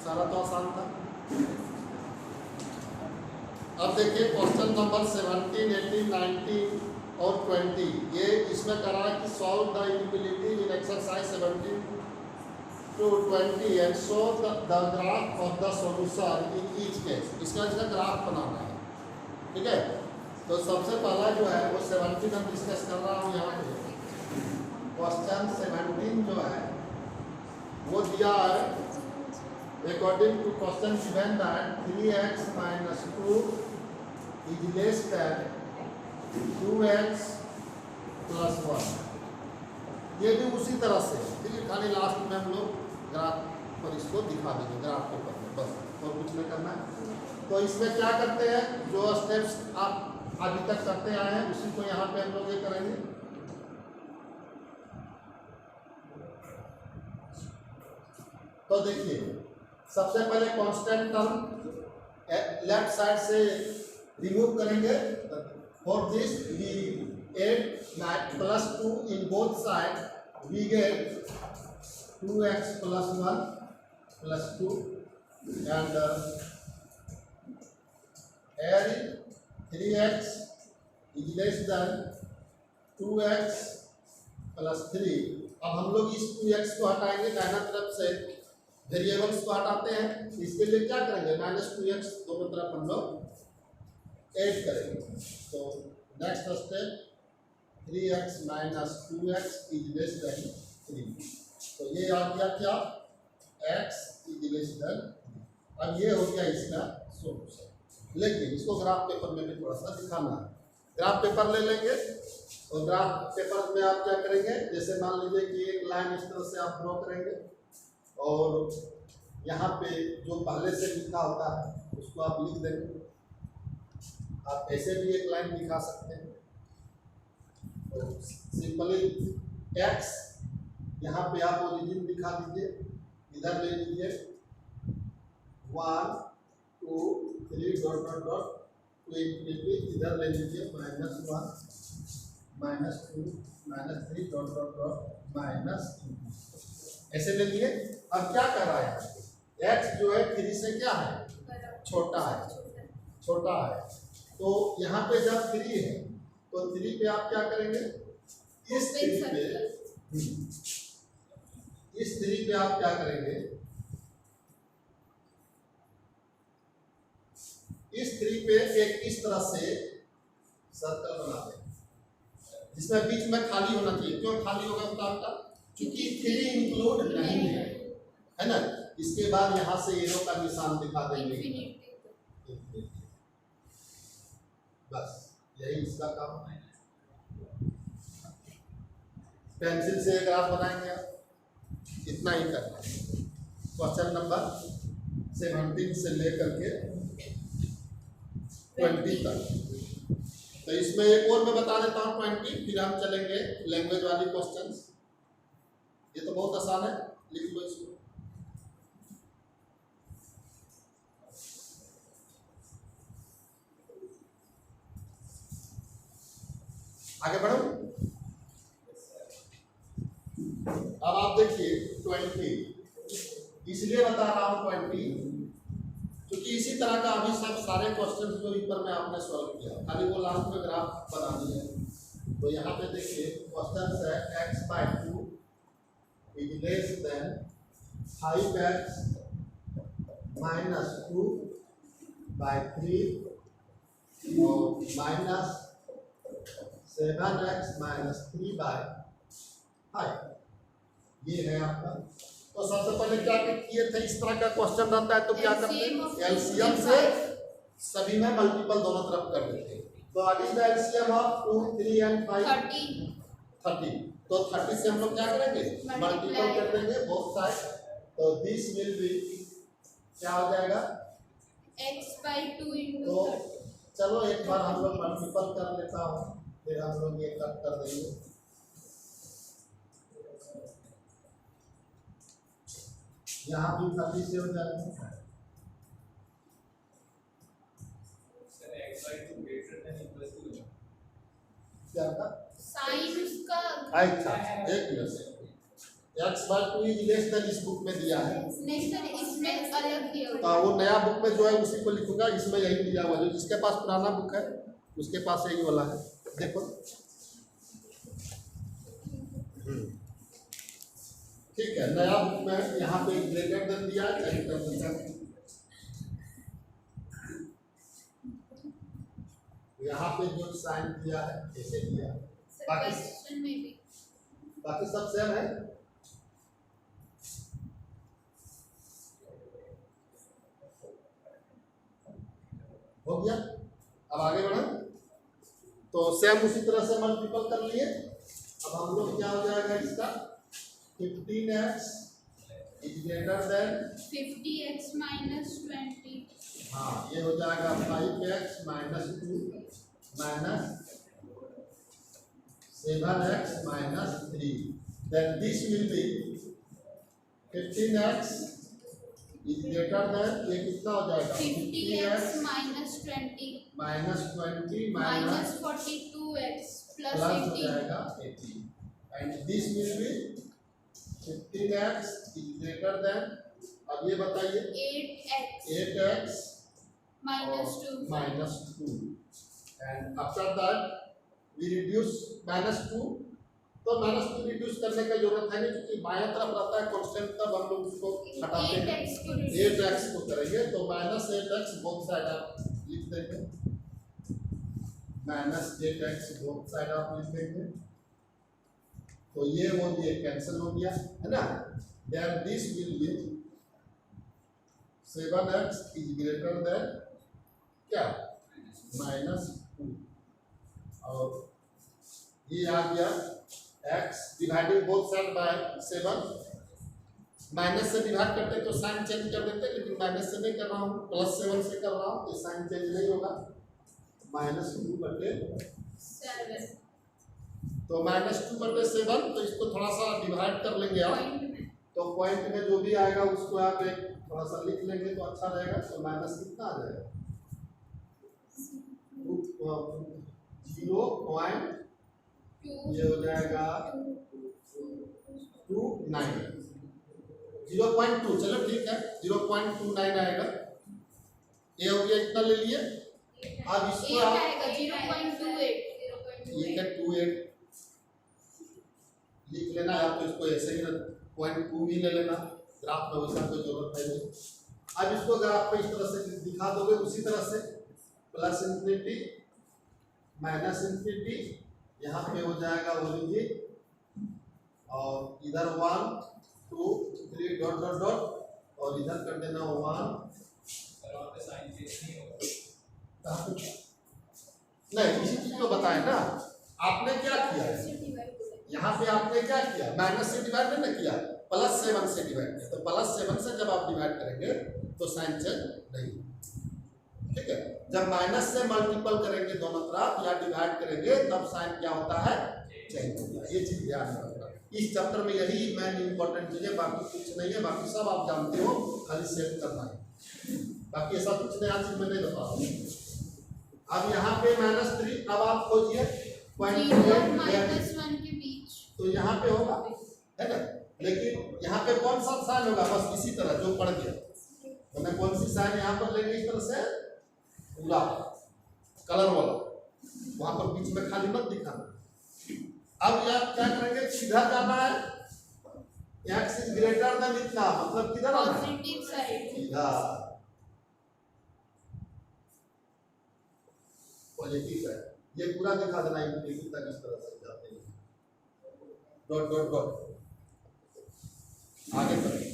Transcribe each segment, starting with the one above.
सारा तो आसान था। अब देखिए क्वेश्चन नंबर 17, 18, 19 और 20, ये इसमें करा है कि solve the inequality in exercise 17 to 20 and show the graph of the solution in each case। इसका ग्राफ बनाना है, ठीक है। तो सबसे पहला जो है वो 17 हम डिस्कस कर रहा हूँ यहाँ पे। क्वेश्चन 17 जो है वो दिया है according to question given that 3x minus 2 is less than 2x plus 1। ये भी उसी तरह से, ठीक है, खाली लास्ट में हम लोग ग्राफ पर इसको दिखा देंगे ग्राफ पेपर में, बस और कुछ नहीं करना है। तो इसमें क्या करते हैं, जो स्टेप्स आप अभी तक करते आए हैं उसी को यहाँ पे हम लोग ये करेंगे। तो देखिए सबसे पहले कांस्टेंट टर्म लेफ्ट साइड से रिमूव करेंगे। For this we add plus 2 in both side, we get 2x plus 1 plus 2 and here 3x is less than 2x plus 3। अब हम लोग इस 2x को हटाएंगे, दाहिना तरफ से वेरिएबल्स को हटाते हैं। इसके लिए क्या करेंगे, -2x दोनों तरफ हम लोग ऐड करेंगे। तो next step 3x minus 2x is less than 3। तो ये आ गया क्या, x is less than 3। अब ये हो गया इसका सोल्यूशन। लेकिन इसको ग्राफ पेपर में भी थोड़ा सा दिखाना है। ग्राफ पेपर ले लेंगे और ग्राफ पेपर में आप क्या करेंगे, जैसे मान लीजिए कि एक लाइन इस तरह से आप ड्रॉ करेंगे और यहाँ पे जो पहले से लिखा होता है उसको आप लिख देंगे। आप ऐसे भी एक लाइन दिखा सकते हैं। तो सिंपली x यहाँ पे आप ओरिजिन दिखा दीजिए, इधर ले लीजिए 1 2 3 dot dot dot to infinity, इधर ले लीजिए -1 -2 -3 डॉट डॉट डॉट माइनस, ऐसे ले लिए। अब क्या कर रहा है, x जो है 3 से क्या है, छोटा है, छोटा है। तो यहाँ पे जब 3 है तो 3 पे आप क्या करेंगे, इस 3 पे आप क्या करेंगे, इस 3 पे एक इस तरह से सर्कल बना दें जिसमें बीच में खाली होना चाहिए। क्यों खाली होगा तो आपका, क्योंकि 3 इंक्लूड नहीं है ना। इसके बाद यहाँ से एरो का निशान दिखा देंगे, बस यही इसका काम है। पेंसिल से ग्राफ बनाएंगे आप, इतना ही करना है। क्वेश्चन नंबर 17 से लेकर के 20 तक। तो इसमें एक और मैं बता देता हूँ 20, फिर हम चलेंगे लैंग्वेज वाली क्वेश्चंस। ये तो बहुत आसान है, लिख लो इसको। आगे बढ़ो। अब आप देखिए 20, इसलिए बता रहा हूँ 20 क्योंकि इसी तरह का अभी सब सारे क्वेश्चन जो ऊपर में आपने सॉल्व किया, खाली वो लास्ट में ग्राफ बनानी है। तो यहाँ पे देखिए क्वेश्चन है x/2 is less than 5x minus 2/3 और -7x minus 3/5, ये है आपका। तो सबसे पहले क्या किए थे, इस तरह का क्वेश्चन रहता है तो क्या करते हैं, एलसीएम से सभी में मल्टीपल दोनों तरफ कर देते हैं। तो what is the LCM of 2 3 and 5, 30। तो 30 से हम लोग क्या करेंगे, मल्टीपल कर देंगे बोथ साइड। तो दिस विल बी क्या हो जाएगा, x/2 into तो चलो एक बार हम लोग मल्टीपल कर लेता हूँ, फिर हम लोग ये कट कर देंगे। यहाँ भी 30 से हो जाएगा। क्या था साइन उसका, अच्छा, एक minute x by 2 is less than इस बुक में दिया है, नहीं सर, इसमें अलग दिया तो हुआ है। वो नया बुक में जो है उसी को लिखूंगा, इसमें यही दिया हुआ है। जो जिसके पास पुराना बुक है उसके पास यही वाला है, देखो। ठीक है, नया बुक में यहाँ पे ग्रेटर देन दिया है, यहाँ पे जो साइन दिया है ऐसे दिया है, बाकी क्वेश्चन में भी बाकी सब सेम है। हो गया, अब आगे बढ़े तो सेम उसी तरह से मल्टीपल कर लिए। अब हम लोग क्या हो जाएगा इसका 15x is greater then 50x minus 20। हाँ, ये हो जाएगा 5x minus 2 minus 7x minus 3, then this will be 15x is greater than, ये कितना हो जाएगा 50x minus 20 minus 20 minus 42x plus plus हो 80। जाएगा 80, and this will be 15x is greater than, अब ये बताइए 8x minus 2 minus 2, and after that we reduce minus 2, तो माइनस 2 रिड्यूस करने का जरूरत है नहीं, क्योंकि बाएं तरफ रहता है कांस्टेंट, तब हम लोग उसको हटाते हैं 8x को करेंगे, तो माइनस 8x बोथ साइड आप लिख देंगे, माइनस 8x बोथ साइड आप लिख देंगे, तो ये वो ये कैंसिल हो गया है ना। Then this will be 7x is greater than क्या माइनस 2, और ये आ गया x divided both side by 7, minus से डिवाइड करते तो साइन चेंज कर देते, लेकिन माइनस से नहीं कर रहा हूँ, प्लस 7 से कर रहा हूँ, तो साइन चेंज नहीं होगा, -2/7, तो -2/7, तो इसको थोड़ा सा डिवाइड कर लेंगे आप, तो पॉइंट में जो भी आएगा उसको आप एक थोड़ा सा लिख लेंगे तो अच्छा रहेगा। तो माइनस कितना आ जाएगा 0.2, ये हो जाएगा 29, 0.2, चलो ठीक है 0.29 आएगा, ये हो गया, इतना ले लिए। अब इसको आप 0.28 ठीक है 28 लिख लेना, या तो इसको ऐसे ही 0.2 भी ले लेना, ग्राफ में वैसा कोई जरूरत है नहीं। अब इसको ग्राफ पे इस तरह से दिखा दोगे, उसी तरह से प्लस इंफिनिटी माइनस इंफिनिटी, यहाँ पे हो जाएगा ओरिजिन, और इधर 1 2 3 डॉट डॉट डॉट, और इधर कर देना 1, नहीं इसी चीज को बताएं ना। आपने क्या किया यहाँ पे, आपने क्या किया, माइनस से डिवाइड नहीं किया, +7 से डिवाइड किया, तो +7 से जब आप डिवाइड करेंगे तो साइन चेंज नहीं, ठीक है। जब माइनस से मल्टीपल करेंगे दोनों तरफ या डिवाइड करेंगे तब साइन क्या होता है, चेंज होता है, ये चीज ध्यान रखना। इस चैप्टर में यही मेन इंपॉर्टेंट चीज है, बाकी कुछ नहीं है, बाकी सब आप जानते हो, खाली सेट करना है, बाकी ऐसा कुछ नया चीज मैं नहीं बता रहा हूँ। अब यहाँ पे -3, अब आप खोजिए 0 के बीच, तो यहाँ पे होगा है ना, लेकिन यहाँ पे कौन सा साइन होगा, बस इसी तरह जो पढ़ गया, मैंने कौन सी साइन यहाँ पर लेंगे, इस तरह से पूरा कलर वाला, वहां पर बीच में खाली मत दिखाना। अब आप क्या करेंगे, सीधा जाना है, x इज ग्रेटर देन इतना, मतलब किधर आना है, पॉजिटिव साइड, सीधा पॉजिटिव साइड, ये पूरा दिखा देना इंफिनिटी तक, इस तरह से जाते हैं डॉट डॉट डॉट, आगे करें,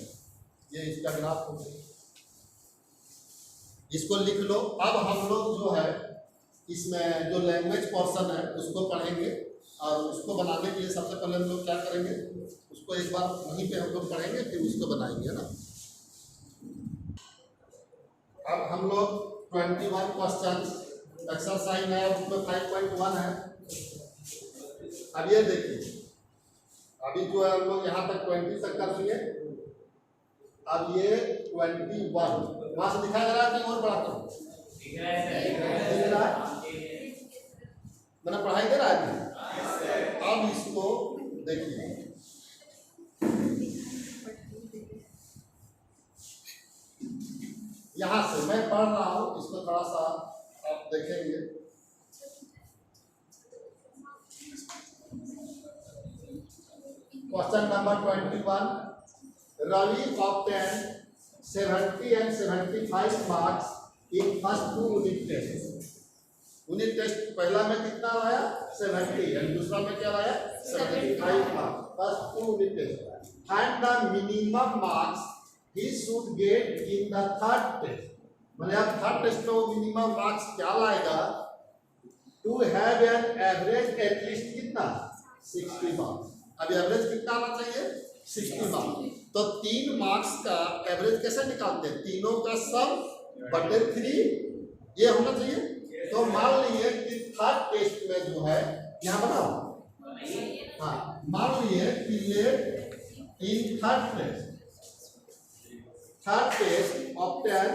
ये इसका ग्राफ हो गया, इसको लिख लो। अब हम लोग जो है इसमें जो लैंग्वेज पोर्शन है उसको पढ़ेंगे, और उसको बनाने के लिए सबसे पहले हम लोग क्या करेंगे, उसको एक बार वहीं पे हम लोग पढ़ेंगे, फिर उसको बनाएंगे ना। अब हम लोग 21 क्वेश्चन एक्सरसाइज है, उसमें 5.1 है। अब ये देखिए, अभी जो है हम लोग यहाँ तक 20 तक कर लिए, अब ये 21 वहां से दिखाई दे रहा है कि और बड़ा करो, दिख रहा है, मैंने पढ़ाई दे रहा है। अब इसको देखिए, यहाँ से मैं पढ़ रहा हूँ, इसको थोड़ा सा आप देखेंगे। Question number 21, Ravi obtained 70 and 75 marks in first 2 unit tests. Unit test पहला में कितना लाया 70 और दूसरा में क्या लाया 75 marks, first 2 unit test. Find the minimum marks he should get in the third test। मतलब अब थर्ड टेस्ट में वो मिनिमम मार्क्स क्या लाएगा, to have an average at least कितना 60 मार्क्स। अब एवरेज कितना आना चाहिए 60 मार्क्स। तो 3 मार्क्स का एवरेज कैसे निकालते हैं, तीनों का सम बटे 3 ये होना चाहिए। तो मान लीजिए कि थर्ड टेस्ट में जो है यहाँ बनाओ, हाँ मान लीजिए कि let in third test obtain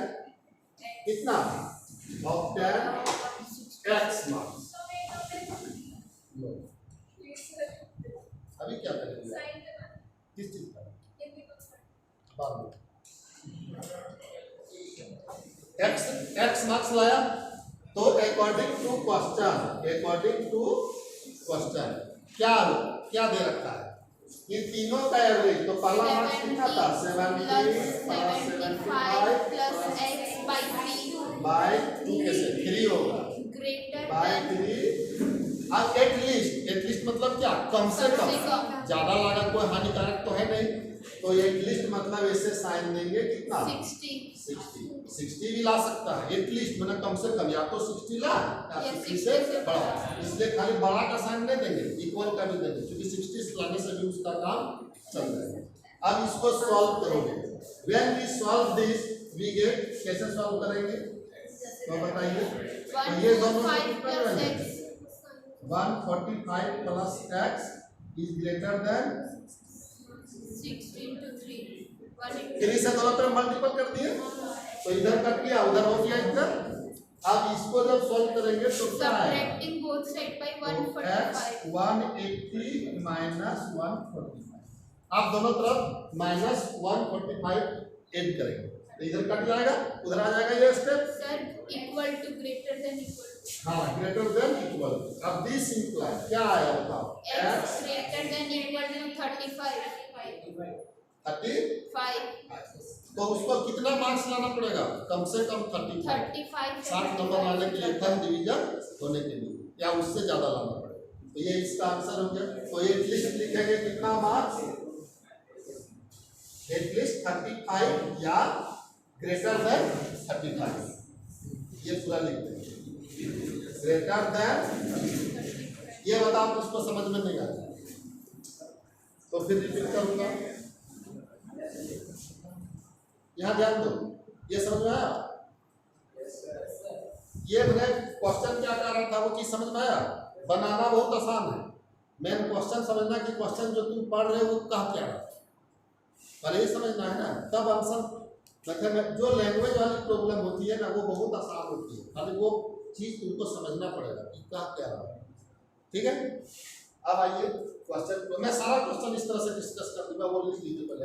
कितना ऑब्टेन x मार्क्स। अभी क्या करेंगे, किस चीज का बाद में x मार्क्स लाया। तो अकॉर्डिंग टू क्वेश्चन क्या दे रखा है, ये तीनों का एवरेज। तो पहला मार्क्स कितना था 75 प्लस x बाय 2 कैसे 3 होगा ग्रेटर बाय 3। अब एटलीस्ट मतलब क्या, कम से कम, ज्यादा लागत कोई हानिकारक तो है नहीं। तो एटलीस्ट मतलब ऐसे साइन देंगे कितना 60 भी ला सकता है। एटलीस्ट मतलब कम से कम, या तो 60 ला या 60 से बड़ा। इसलिए खाली बड़ा का साइन नहीं देंगे, इक्वल का भी देंगे, क्योंकि 60 लाने से भी उसका काम चल जाएगा। अब इसको सॉल्व करोगे, when we solve this we get, कैसे सॉल्व करेंगे तो बताइए। तो ये दोनों 145 plus x is greater than 3 से दोनों तरफ मल्टीपल कर दिए, तो इधर कट गया उधर हो गया इधर। अब इसको जब सॉल्व करेंगे तो क्या आएगा, subtracting both side by x 180 minus 145। आप दोनों तरफ माइनस 145 ऐड करेंगे तो इधर कट जाएगा उधर आ जाएगा ये step. Sir equal to greater than equal, हाँ ग्रेटर देन इक्वल। अब दिस इंप्लाई क्या आया बताओ, x greater than equal to 35 तो उसको कितना मार्क्स लाना पड़ेगा, कम से कम 35 60 नंबर लाने के लिए, 10 डिवीजन होने के लिए, या उससे ज्यादा लाना पड़ेगा। तो ये इसका आंसर हो गया। तो एटलीस्ट लिखेंगे कितना मार्क्स, एटलीस्ट 35 या ग्रेटर देन 35, ये पूरा लिख देंगे ग्रेटर देन। ये बताओ उसको समझ में नहीं आता तो फिर रिपीट करूंगा, यहाँ ध्यान दो, ये समझ में आया। ये मैंने क्वेश्चन क्या कर रहा था वो चीज समझ में आया। बनाना बहुत आसान है, मेन क्वेश्चन समझना कि क्वेश्चन जो तुम पढ़ रहे हो वो कह क्या रहा है, पहले ये समझना है ना, तब आंसर। मतलब जो लैंग्वेज वाली प्रॉब्लम होती है ना वो बहुत आसान होती है, खाली वो चीज तुमको समझना पड़ेगा कि क्या रहा है। ठीक है, अब आइए क्वेश्चन, मैं सारा क्वेश्चन इस तरह से डिस्कस कर दूंगा, वो लिख लीजिए पहले,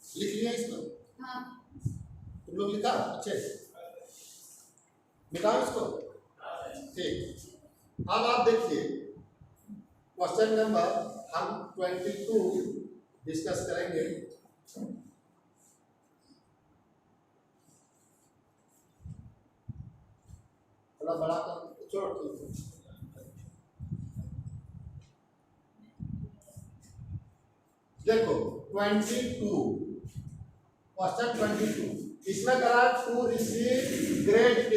लिख लिया इसको। हाँ तुम लोग लिखा अच्छे, मिटाओ इसको। ठीक, अब आप देखिए क्वेश्चन नंबर हम 22 डिस्कस करेंगे। थोड़ा बड़ा कर छोड़, देखो 22 क्वेश्चन 22 इसमें करा टू रिसीव ग्रेड ए,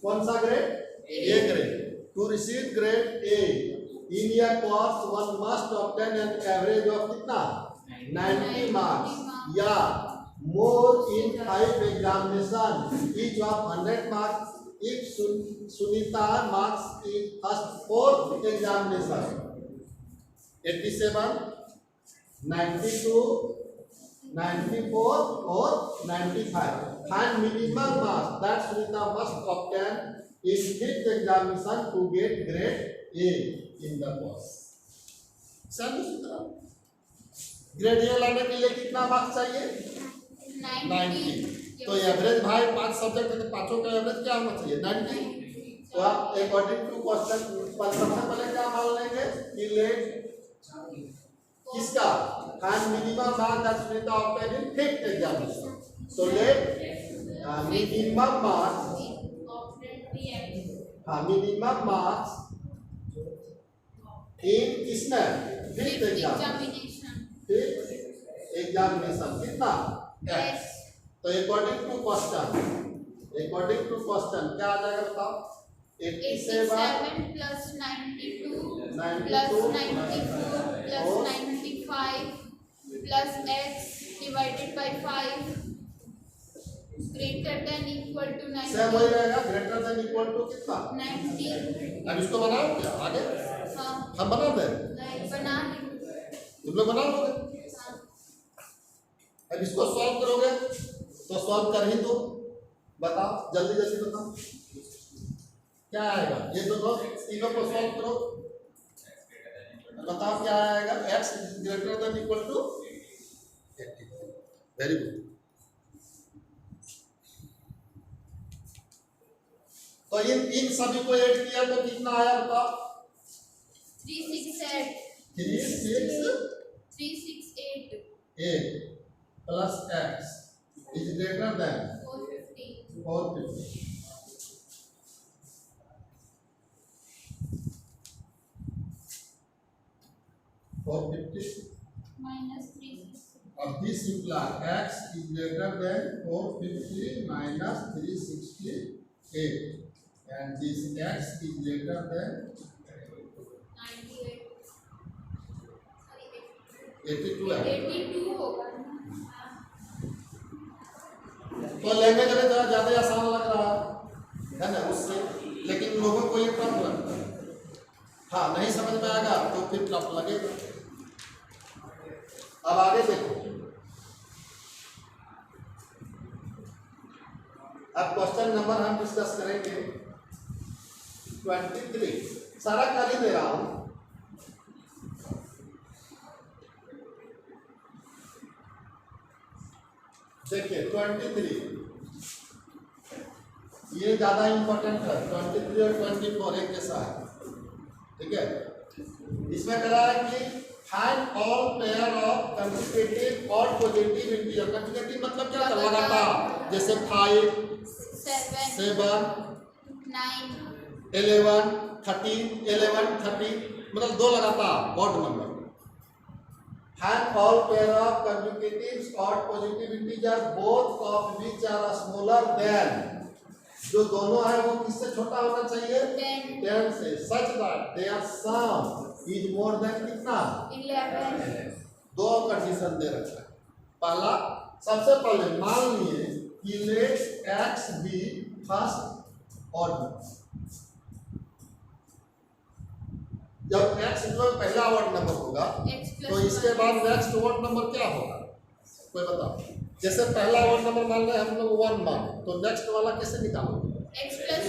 कौन सा grade, A grade. To receive grade A in year course one must obtain an average of कितना 90 मार्क्स या more in 5 examination each of 100 marks if Sunita marks in first 4 examination. 87 92 94 or 95. Find minimum marks that Sunita must obtain in 5th examination to get grade A in the course. समझ grade A लाने के लिए कितना marks चाहिए? 90। तो average भाई 5 subject है तो पांचों का एवरेज क्या होना चाहिए? 90। तो आप अकॉर्डिंग टू क्वेश्चन सबसे पहले क्या मान लेंगे कि लेट किसका find minimum marks that student obtain in fifth examination. So let minimum marks minimum marks in किसमें? Fifth examination. फिफ्थ एग्जामिनेशन कितना? x। तो अकॉर्डिंग टू क्वेश्चन क्या आ जाएगा बताओ? 87 plus 92 92 plus 94 plus 95 plus x divided by 5 greater than equal to 90। Same वही रहेगा, greater than equal to कितना? 90। अब इसको बनाओ क्या आगे? हाँ हम बना दें? नहीं बना तुम लोग बना लोगे? हाँ अब इसको सॉल्व करोगे तो सॉल्व कर ही दो। बताओ जल्दी जल्दी बताओ क्या आएगा? ये दोनों तीनों को सॉल्व करो, बताओ क्या आएगा? x greater than equal to 80। Very good. तो इन सभी को ऐड किया तो कितना आया बताओ? 368 8 plus x is greater than 450 450। minus 360 Of this implies x is greater than 450 minus 368, and this x is greater than 98 82 है। 82 होगा। तो लेंगे जरा ज्यादा आसान लग रहा है ना उससे, लेकिन लोगों को ये टफ लगता है। हाँ नहीं समझ में आएगा तो फिर टफ लगेगा। अब आगे देखो, अब क्वेश्चन नंबर हम डिस्कस करेंगे 23। सारा कर ही दे रहा हूं। देखिए 23 ये ज्यादा इंपॉर्टेंट है। 23 और 24 एक जैसा है, ठीक है। इसमें कह रहा है कि find all pair of consecutive और पॉजिटिव इंटीजर। कंसेक्यूटिव मतलब क्या होता है? लगातार, जैसे 5 7 9 11 13 11 13 मतलब दो लगातार odd number. Find all pair of consecutives और positive integer both of which are smaller than, जो दोनों है वो किससे छोटा होना चाहिए? 10 से, such that their sum is more than कितना? 11। दो कंडीशन दे रखा है। पहला, सबसे पहले मान लिए कि let x be first odd number. जब x जो पहला ऑड नंबर होगा तो इसके बाद नेक्स्ट ऑड नंबर क्या होगा? कोई बताओ। जैसे पहला ऑड नंबर मान ले हम लोग 1 मान, तो नेक्स्ट वाला कैसे निकालोगे? x plus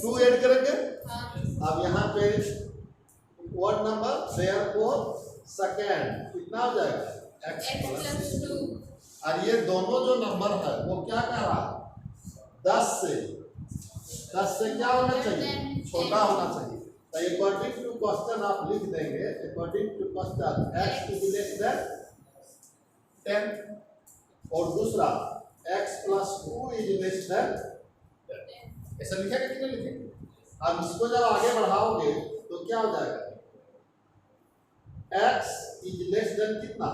2 ऐड करेंगे। हाँ अब यहाँ पे ऑड नंबर देयरफॉर सेकंड कितना हो जाएगा? x x plus 2 और ये दोनों जो नंबर है वो क्या कह रहा है? 10 से क्या होना चाहिए? छोटा होना चाहिए। तो अकॉर्डिंग टू क्वेश्चन आप लिख देंगे, according to question x is less than 10, और दूसरा x plus 2 is less than 10। ऐसा लिखेगा कि नहीं लिखेंगे? अब इसको जब आगे बढ़ाओगे तो क्या हो जाएगा? x इज लेस देन कितना?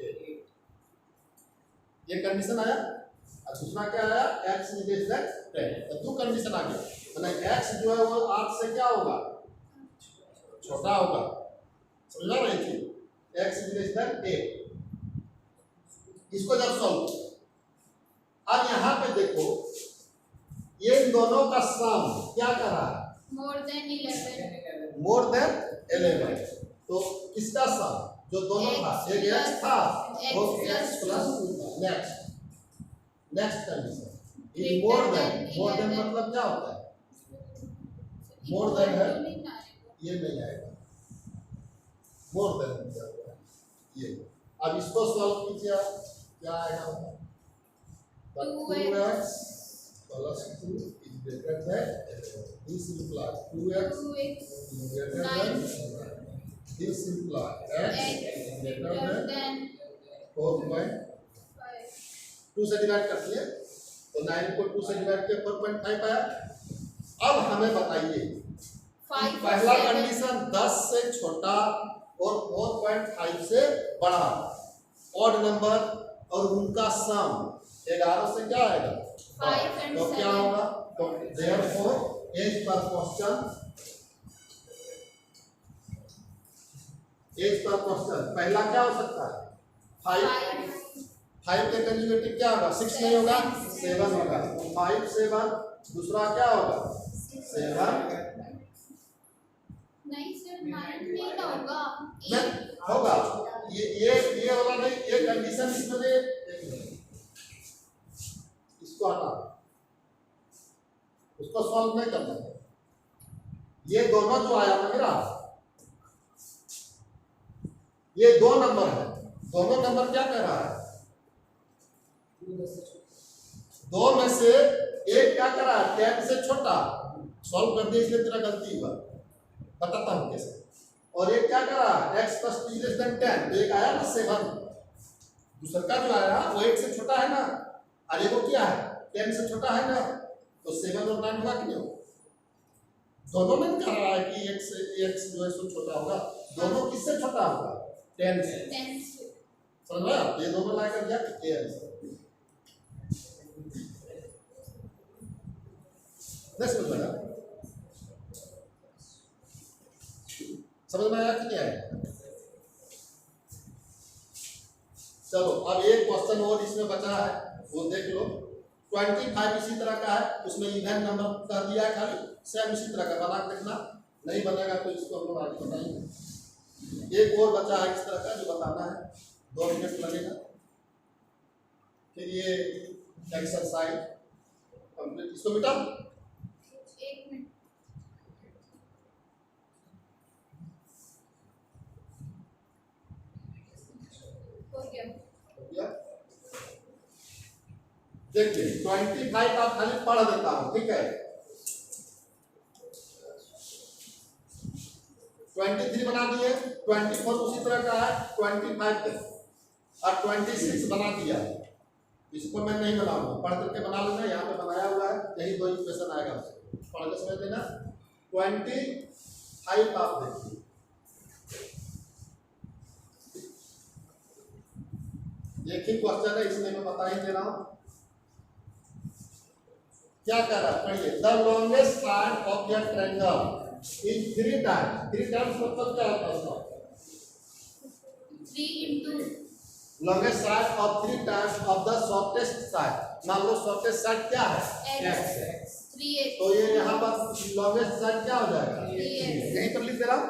10। ये कंडीशन आया। और दूसरा क्या आया? x is less than 10। तो दो कंडीशन आ गई, मतलब x जो है वो 8 से क्या होगा? छोटा होगा। समझ रहे थे? x is less then 8। इसको जब सॉल्व, अब यहाँ पे देखो ये इन दोनों का सम क्या कर रहा है? more than 11। More than 11। तो किसका सम? जो दोनों था, एक x था वो x plus 2 था। Next condition is more then मतलब क्या होता है? मोर देन है, ये नहीं आएगा। मोर देन क्या होता है? ये अब इसको सॉल्व कीजिए, क्या आएगा? 2x plus 2 is greater than 11. This implies 2x is greater than 11. This implies x is greater than 4.5. 2 से डिवाइड कर दिए तो 9 को 2 से डिवाइड किया 4.5 आया। अब हमें बताइए पहला कंडीशन 10 से छोटा और 4.5 से बड़ा ऑड नंबर और उनका सम 11 से क्या आएगा? 5 and तो क्या 7 होगा? तो therefore एज पर क्वेश्चन पहला क्या हो सकता है? 5 के कंजुगेटिव क्या होगा? 6 नहीं होगा, 7 होगा। तो 5 7 दूसरा क्या होगा? 7 नहीं सर 9 नहीं ना होगा होगा। ये वाला नहीं, ये कंडीशन इसमें दे, इसको हटा, उसको सॉल्व नहीं करना है। ये दोनों जो आया ना मेरा, ये 2 नंबर है, दोनों नंबर क्या कह रहा है? 2 में से एक क्या कर रहा है? 10 से छोटा। सॉल्व कर दिया इसलिए तेरा गलती हुआ, बताता हूं कैसे। और एक क्या कर रहा है? x + 10, तो एक आया ना 7, दूसरा का जो आया वो 8 से छोटा है ना, अरे वो क्या है? 10 से छोटा है ना, तो 7 और 9 होगा कि नहीं होगा? दोनों में कह रहा है कि x जो है सो छोटा होगा, दोनों किससे छोटा होगा? 10 से। समझ में आया? ये दोनों ला कर दिया कि आंसर नहीं समझ में आया? समझ में आया कि नहीं आया? चलो अब एक क्वेश्चन और इसमें बचा है, वो देख लो। 25 इसी तरह का है, उसमें इवन नंबर कर दिया है, खाली सेम इसी तरह का बना के देखना, नहीं बनेगा तो इसको हम लोग आगे बताएंगे। एक और बचा है इस तरह का जो बताना है, 2 मिनट लगेगा। फिर ये एक्सरसाइज कंप्लीट, इसको मिटा 1 मिनट हो गया। देखिए 25 आप खाली पढ़ देता हूं, ठीक है। 23 बना दिए, 24 उसी तरह का है, 25 तक और 26 बना दिया। इसको मैं नहीं बनाऊंगा, पढ़ करके बना लेना, यहाँ पे बनाया हुआ है, यही 2 इक्वेशन आएगा आपसे, पढ़ के समझ लेना। 25 आप देखिए, एक ही क्वेश्चन है, इसलिए मैं बता ही दे रहा हूं। क्या कर रहा है? पढ़िए, the longest side of your triangle is 3 times. 3 times मतलब क्या होता है उसका? 3 into longest side of 3 times of the shortest side. मान लो शॉर्टेस्ट साइड क्या है? x 3x तो ये यहाँ पर लॉन्गेस्ट साइड क्या हो जाएगा? 3x यहीं पर लिख दे रहा हूं।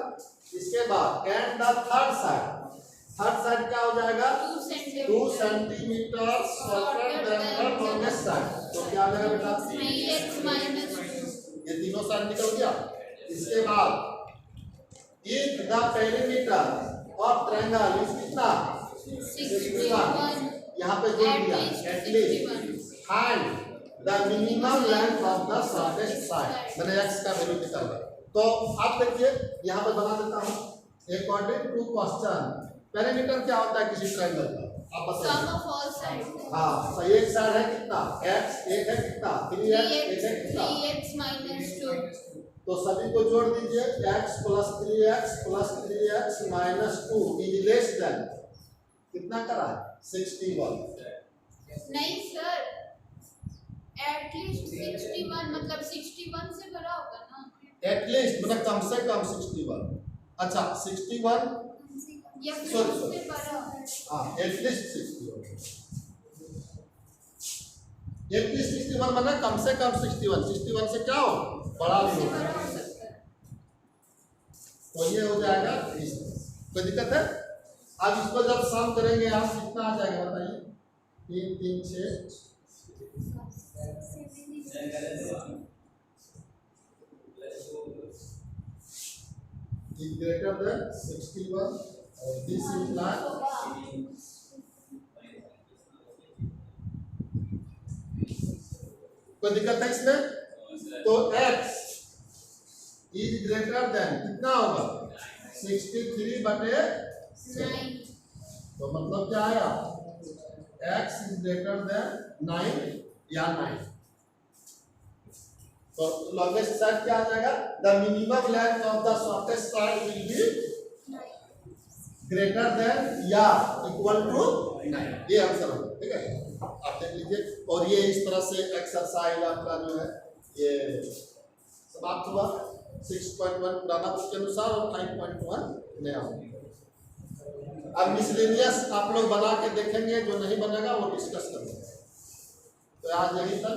इसके बाद एंड द थर्ड साइड क्या हो जाएगा? 2 centimetre shorter than the longest side. तो क्या हो जाएगा बेटा? 3x - 2 ये तीनों साइड निकल गया। इसके बाद if the perimeter of triangle is कितना? 61। यहाँ पे जोड़ दिया at least find the minimum length of the shortest side. मैंने x का वैल्यू निकाला। तो आप देखिए यहाँ पे बना देता हूँ। अकॉर्डिंग टू क्वेश्चन पेरीमीटर क्या होता है किसी ट्रायंगल का? आप बताइए। sum of all sides हाँ, तो एक साइड है कितना? x, एक है कितना? 3x, एक है कितना? 3x - 2 तो सभी को जोड़ दीजिए, x + 3x + 3x - 2 is less then कितना करा है? 61। नहीं सर, एटलीस्ट 61 मतलब 61 से बड़ा होगा ना? एटलीस्ट मतलब कम से कम 61। अच्छा 61 या फिर Sorry, उससे बड़ा? हाँ एटलीस्ट 61। एटलीस्ट 61 मतलब कम से कम 61। 61 से क्या हो? बड़ा भी उससे हो। बड़ा हो सकता है। तो ये हो जाएगा 30। कोई दिक्कत है? अब इसको जब सम करेंगे आप कितना आ जाएगा बताइए? 3 3 6 is greater than 61 this imply कोई दिक्कत है इसमें? तो x इज ग्रेटर देन कितना होगा 63/7 तो मतलब क्या आया x इज ग्रेटर देन 9 या 9 तो लॉन्गेस्ट साइड क्या आ जाएगा the minimum length of the shortest side will be greater than या इक्वल टू 9 ये आंसर है ठीक है आप देख लीजिए और ये इस तरह से एक्सरसाइज आपका जो है ये समाप्त हुआ 6.1 पुराना बुक के अनुसार और 5.1 नया अब मिसलेनियस आप लोग बना के देखेंगे जो नहीं बनेगा वो डिस्कस करेंगे तो आज यही तक